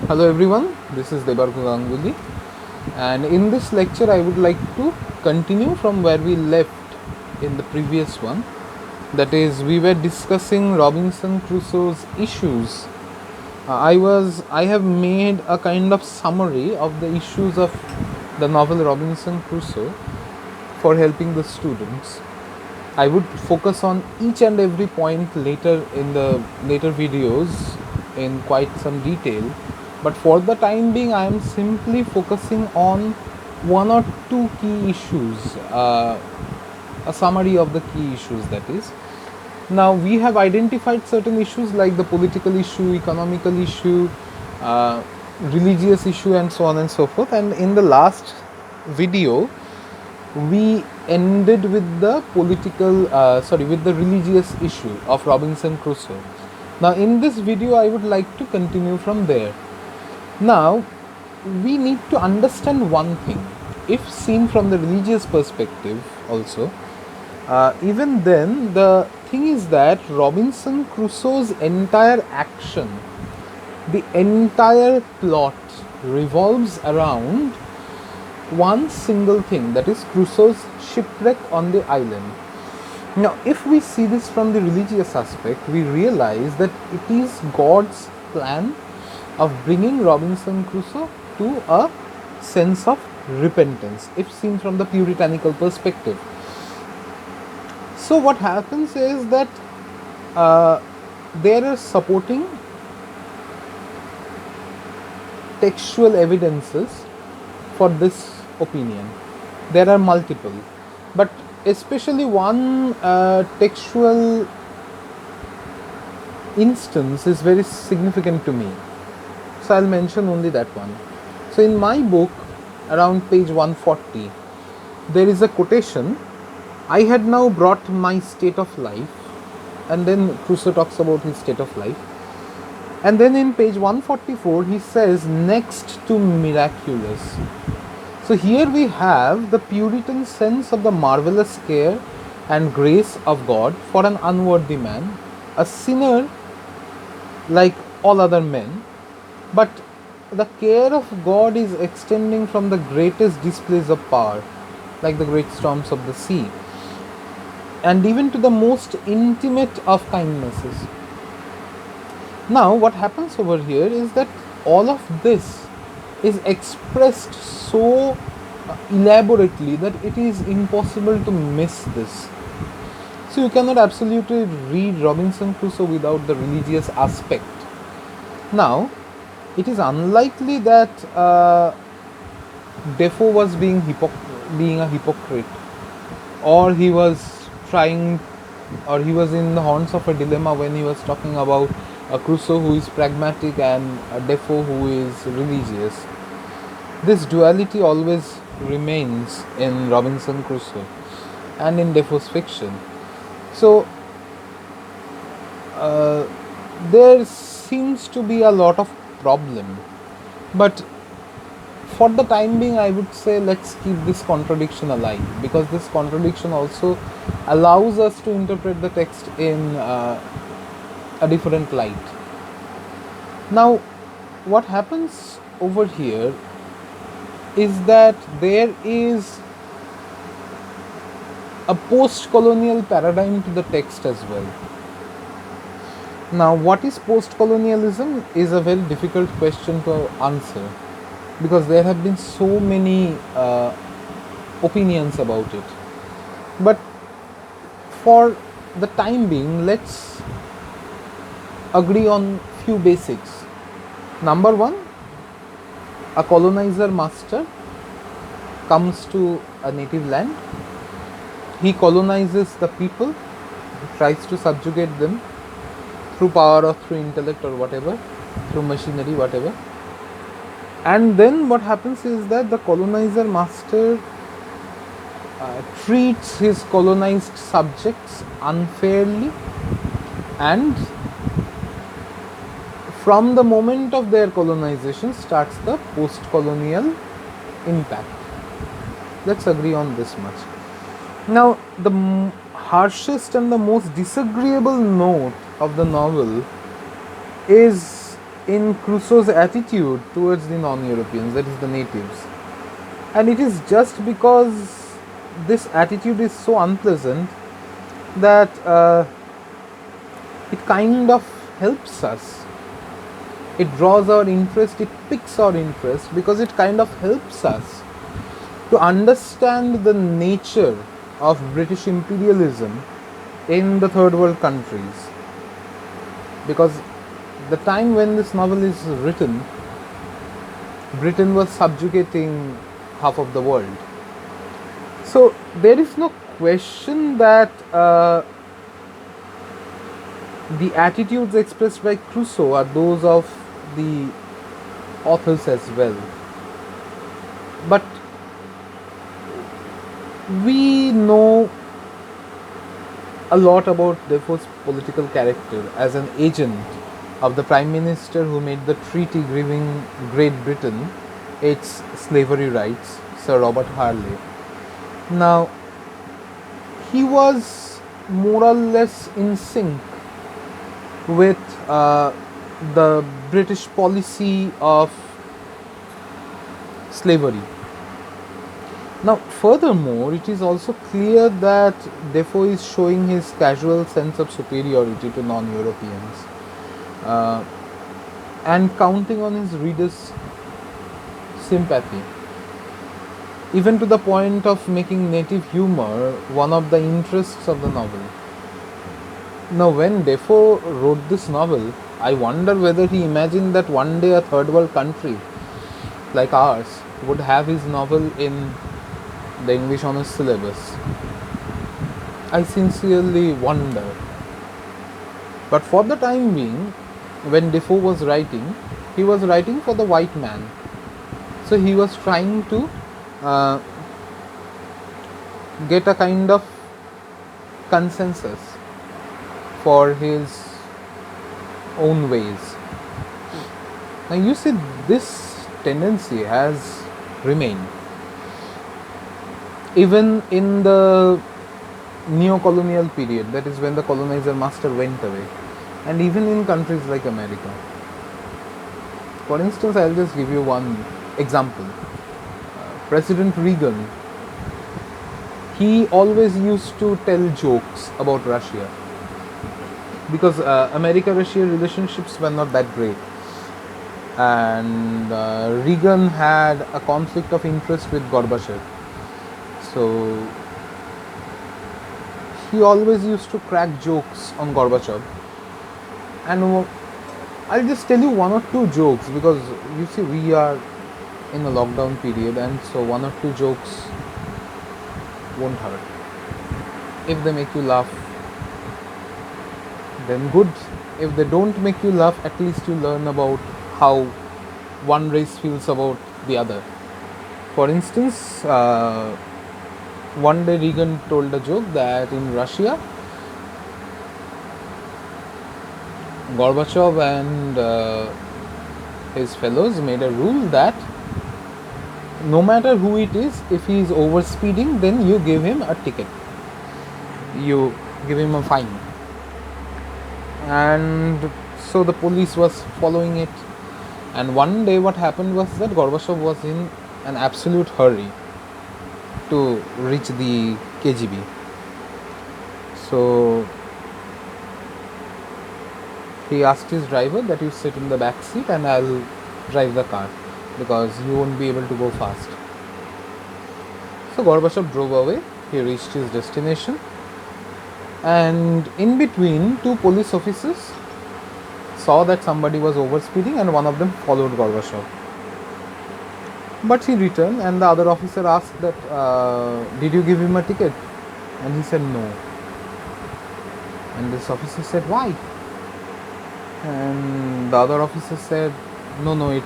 Hello everyone, this is Debarku Ganguly, and in this lecture I would like to continue from where we left in the previous one. That is, we were discussing Robinson Crusoe's issues. I have made a kind of summary of the issues of the novel Robinson Crusoe for helping the students. I would focus on each and every point later in the later videos in quite some detail, but for the time being I am simply focusing on one or two key issues, a summary of the key issues, that is. Now we have identified certain issues like the political issue, economical issue, uh, religious issue, and so on and so forth. And in the last video, we ended with the with the religious issue of Robinson Crusoe. Now in this video, I would like to continue from there. Now we need to understand one thing. If seen from the religious perspective, also, even then, the thing is that Robinson Crusoe's entire action, the entire plot revolves around one single thing, that is Crusoe's shipwreck on the island. Now, if we see this from the religious aspect, we realize that it is God's plan of bringing Robinson Crusoe to a sense of repentance, if seen from the puritanical perspective. So what happens is that there are supporting textual evidences for this opinion. There are multiple, but especially one textual instance is very significant to me. So I'll mention only that one. So in my book, around page 140, there is a quotation: I had now brought my state of life, and then Crusoe talks about his state of life. And then in page 144, he says, next to miraculous. So here we have the Puritan sense of the marvelous care and grace of God for an unworthy man, a sinner like all other men, but the care of God is extending from the greatest displays of power, like the great storms of the sea, and even to the most intimate of kindnesses. Now, what happens over here is that all of this is expressed so elaborately that it is impossible to miss this. So, you cannot absolutely read Robinson Crusoe without the religious aspect. Now, it is unlikely that Defoe was being a hypocrite, or he was trying, or he was in the horns of a dilemma when he was talking about a Crusoe who is pragmatic and a Defoe who is religious. This duality always remains in Robinson Crusoe and in Defoe's fiction. So there seems to be a lot of problem, but for the time being I would say let's keep this contradiction alive, because this contradiction also allows us to interpret the text in a different light. Now what happens over here is that there is a post-colonial paradigm to the text as well. Now, what is post-colonialism is a very difficult question to answer, because there have been so many opinions about it. But for the time being, let's agree on few basics. Number one, a colonizer master comes to a native land. He colonizes the people, tries to subjugate them through power or through intellect or whatever, through machinery, whatever. And then what happens is that the colonizer master treats his colonized subjects unfairly, and from the moment of their colonization starts the post-colonial impact. Let's agree on this much. Now, the harshest and the most disagreeable note of the novel is in Crusoe's attitude towards the non-Europeans, that is the natives. And it is just because this attitude is so unpleasant that it kind of helps us. It draws our interest, it piques our interest because it kind of helps us to understand the nature of British imperialism in the third world countries. Because the time when this novel is written, Britain was subjugating half of the world. So there is no question that the attitudes expressed by Crusoe are those of the authors as well. But we know a lot about Defoe's political character as an agent of the Prime Minister who made the treaty giving Great Britain its slavery rights, Sir Robert Harley. Now, he was more or less in sync with the British policy of slavery. Now, furthermore, it is also clear that Defoe is showing his casual sense of superiority to non-Europeans and counting on his readers' sympathy, even to the point of making native humor one of the interests of the novel. Now, when Defoe wrote this novel, I wonder whether he imagined that one day a third world country like ours would have his novel in the English honours syllabus. I sincerely wonder. But for the time being, when Defoe was writing, he was writing for the white man. So he was trying to get a kind of consensus for his own ways. Now you see, this tendency has remained even in the neo-colonial period, that is when the colonizer master went away, and even in countries like America. For instance, I'll just give you one example. President Reagan, he always used to tell jokes about Russia because America-Russia relationships were not that great, and Reagan had a conflict of interest with Gorbachev. So he always used to crack jokes on Gorbachev, and I'll just tell you one or two jokes because you see we are in a lockdown period, and so one or two jokes won't hurt. If they make you laugh, then good. If they don't make you laugh, at least you learn about how one race feels about the other. For instance, one day Reagan told a joke that in Russia, Gorbachev and his fellows made a rule that no matter who it is, if he is overspeeding, then you give him a ticket, you give him a fine. And so the police was following it, and one day what happened was that Gorbachev was in an absolute hurry to reach the KGB. So he asked his driver that you sit in the back seat and I'll drive the car because you won't be able to go fast. So Gorbachev drove away. He reached his destination, and in between, two police officers saw that somebody was overspeeding and one of them followed Gorbachev. But he returned, and the other officer asked that, did you give him a ticket? And he said no. And this officer said, why? And the other officer said, no,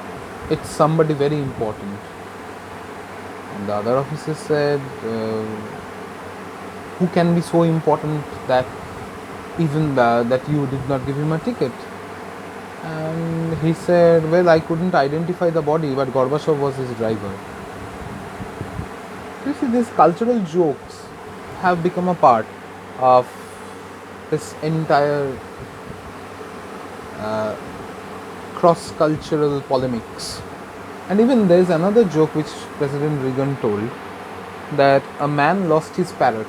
it's somebody very important. And the other officer said, who can be so important that even that you did not give him a ticket? And he said, well, I couldn't identify the body, but Gorbachev was his driver. You see, these cultural jokes have become a part of this entire cross-cultural polemics. And even there's another joke which President Reagan told, that a man lost his parrot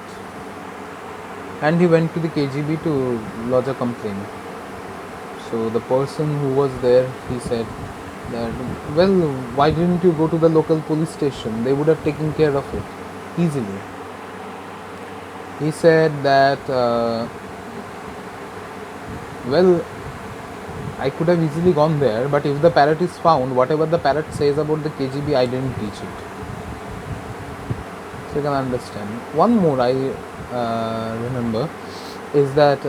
and he went to the KGB to lodge a complaint. So the person who was there, he said that, well, why didn't you go to the local police station? They would have taken care of it easily. He said that, well, I could have easily gone there, but if the parrot is found, whatever the parrot says about the KGB, I didn't teach it. So you can understand. One more I remember is that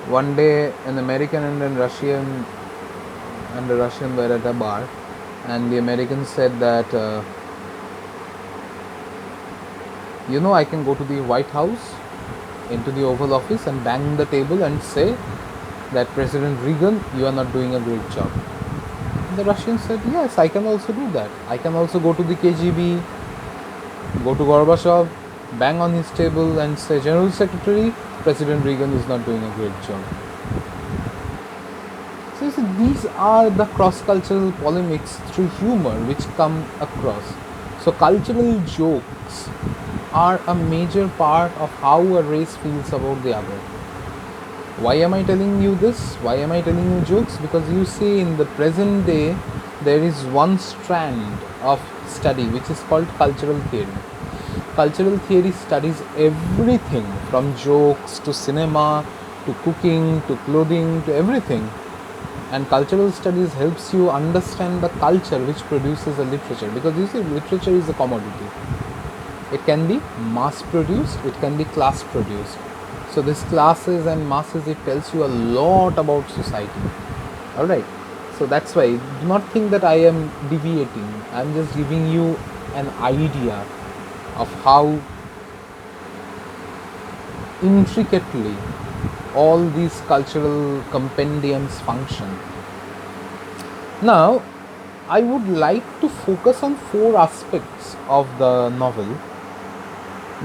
one day an American and a Russian were at a bar, and the American said that, I can go to the White House, into the Oval Office, and bang the table and say that, President Reagan, you are not doing a great job. The Russian said, yes, I can also do that. I can also go to the KGB, go to Gorbachev, bang on his table and say, General Secretary, President Reagan is not doing a great job. So these are the cross-cultural polemics through humor which come across. So cultural jokes are a major part of how a race feels about the other. Why am I telling you this? Why am I telling you jokes? Because you see, in the present day, there is one strand of study which is called cultural theory. Cultural theory studies everything from jokes to cinema to cooking to clothing to everything. And cultural studies helps you understand the culture which produces a literature, because you see, literature is a commodity. It can be mass produced, it can be class produced. So this classes and masses, it tells you a lot about society. Alright, so that's why do not think that I am deviating. I am just giving you an idea of how intricately all these cultural compendiums function. Now, I would like to focus on 4 aspects of the novel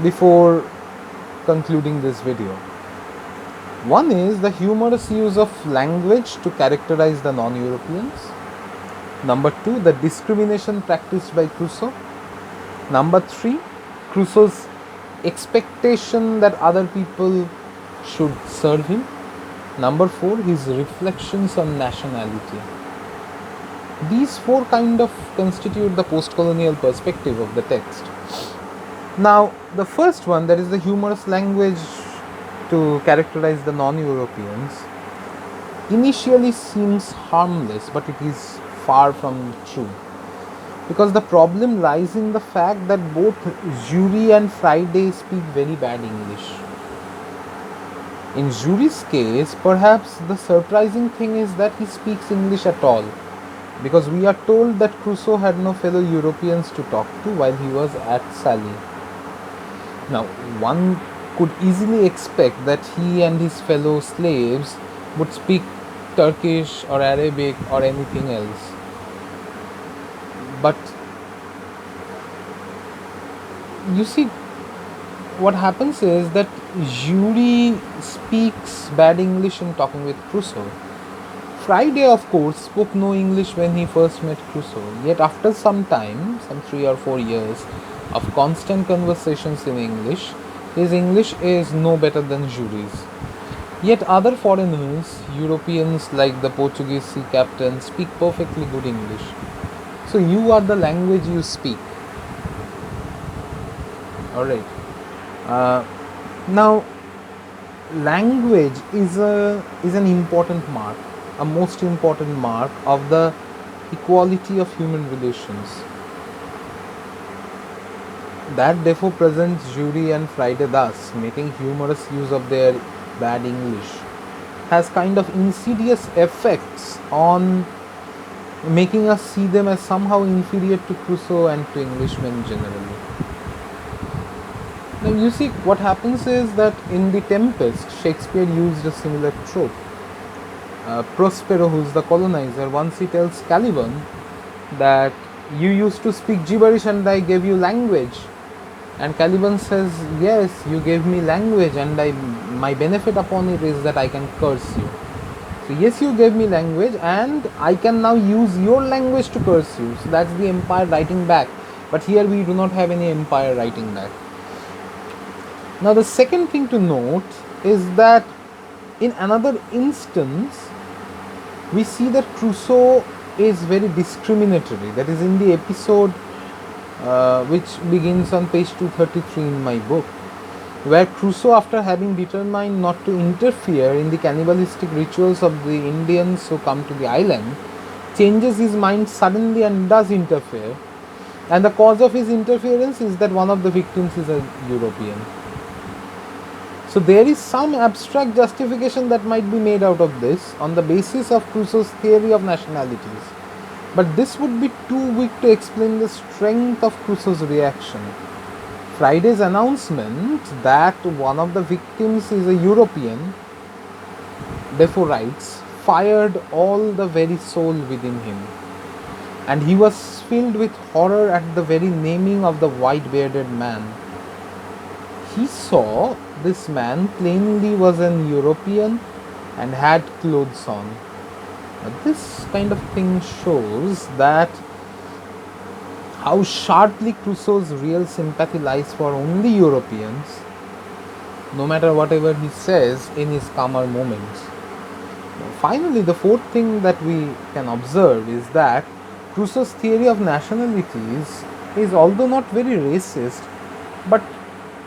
before concluding this video. One is the humorous use of language to characterize the non-Europeans. Number 2, the discrimination practiced by Crusoe. Number 3, Crusoe's expectation that other people should serve him. Number 4, his reflections on nationality. These 4 kind of constitute the post-colonial perspective of the text. Now, the first one, that is the humorous language to characterize the non-Europeans, initially seems harmless, but it is far from true. Because the problem lies in the fact that both Jury and Friday speak very bad English. In Jury's case, perhaps the surprising thing is that he speaks English at all, because we are told that Crusoe had no fellow Europeans to talk to while he was at Sally. Now, one could easily expect that he and his fellow slaves would speak Turkish or Arabic or anything else. But you see, what happens is that Jury speaks bad English in talking with Crusoe. Friday, of course, spoke no English when he first met Crusoe, yet after some time, some 3 or 4 years of constant conversations in English, his English is no better than Jury's. Yet other foreigners, Europeans like the Portuguese sea captain, speak perfectly good English. So you are the language you speak. Alright. Now, language is an important mark, a most important mark of the equality of human relations. That therefore presents Jury and Friday thus, making humorous use of their bad English, has kind of insidious effects on making us see them as somehow inferior to Crusoe and to Englishmen generally. Now you see, what happens is that in The Tempest, Shakespeare used a similar trope. Prospero, who is the colonizer, once he tells Caliban that you used to speak gibberish and I gave you language. And Caliban says, yes, you gave me language and my benefit upon it is that I can curse you. So yes, you gave me language, and I can now use your language to curse you. So that's the empire writing back. But here we do not have any empire writing back. Now the second thing to note is that in another instance, we see that Crusoe is very discriminatory. That is in the episode which begins on page 233 in my book, where Crusoe, after having determined not to interfere in the cannibalistic rituals of the Indians who come to the island, changes his mind suddenly and does interfere. And the cause of his interference is that one of the victims is a European. So there is some abstract justification that might be made out of this on the basis of Crusoe's theory of nationalities. But this would be too weak to explain the strength of Crusoe's reaction. Friday's announcement that one of the victims is a European, Defoe writes, fired all the very soul within him, and he was filled with horror at the very naming of the white-bearded man. He saw this man plainly was an European and had clothes on. Now, this kind of thing shows that how sharply Crusoe's real sympathy lies for only Europeans, no matter whatever he says in his calmer moments. Finally, the fourth thing that we can observe is that Crusoe's theory of nationalities is, although not very racist, but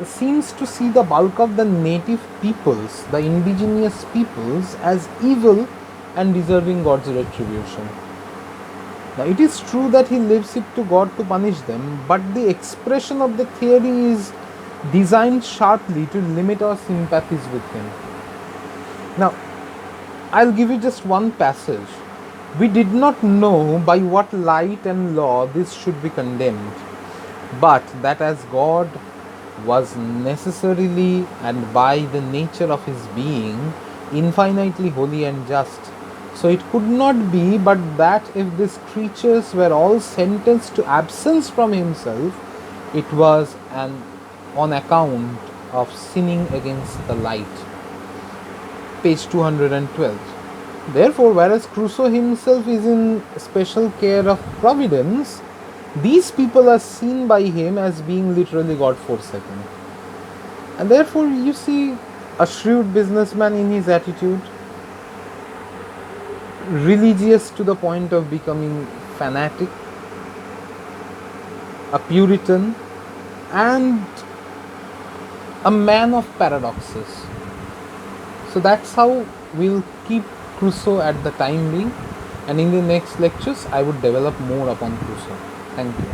seems to see the bulk of the native peoples, the indigenous peoples, as evil and deserving God's retribution. Now, it is true that he leaves it to God to punish them, but the expression of the theory is designed sharply to limit our sympathies with him. Now, I'll give you just one passage. We did not know by what light and law this should be condemned, but that as God was necessarily and by the nature of his being infinitely holy and just, so it could not be but that if these creatures were all sentenced to absence from himself, it was on account of sinning against the light. Page 212. Therefore, whereas Crusoe himself is in special care of providence, these people are seen by him as being literally God forsaken. And therefore, you see a shrewd businessman in his attitude, religious to the point of becoming fanatic, a Puritan, and a man of paradoxes. So that's how we'll keep Crusoe at the time being, and in the next lectures I would develop more upon Crusoe. Thank you.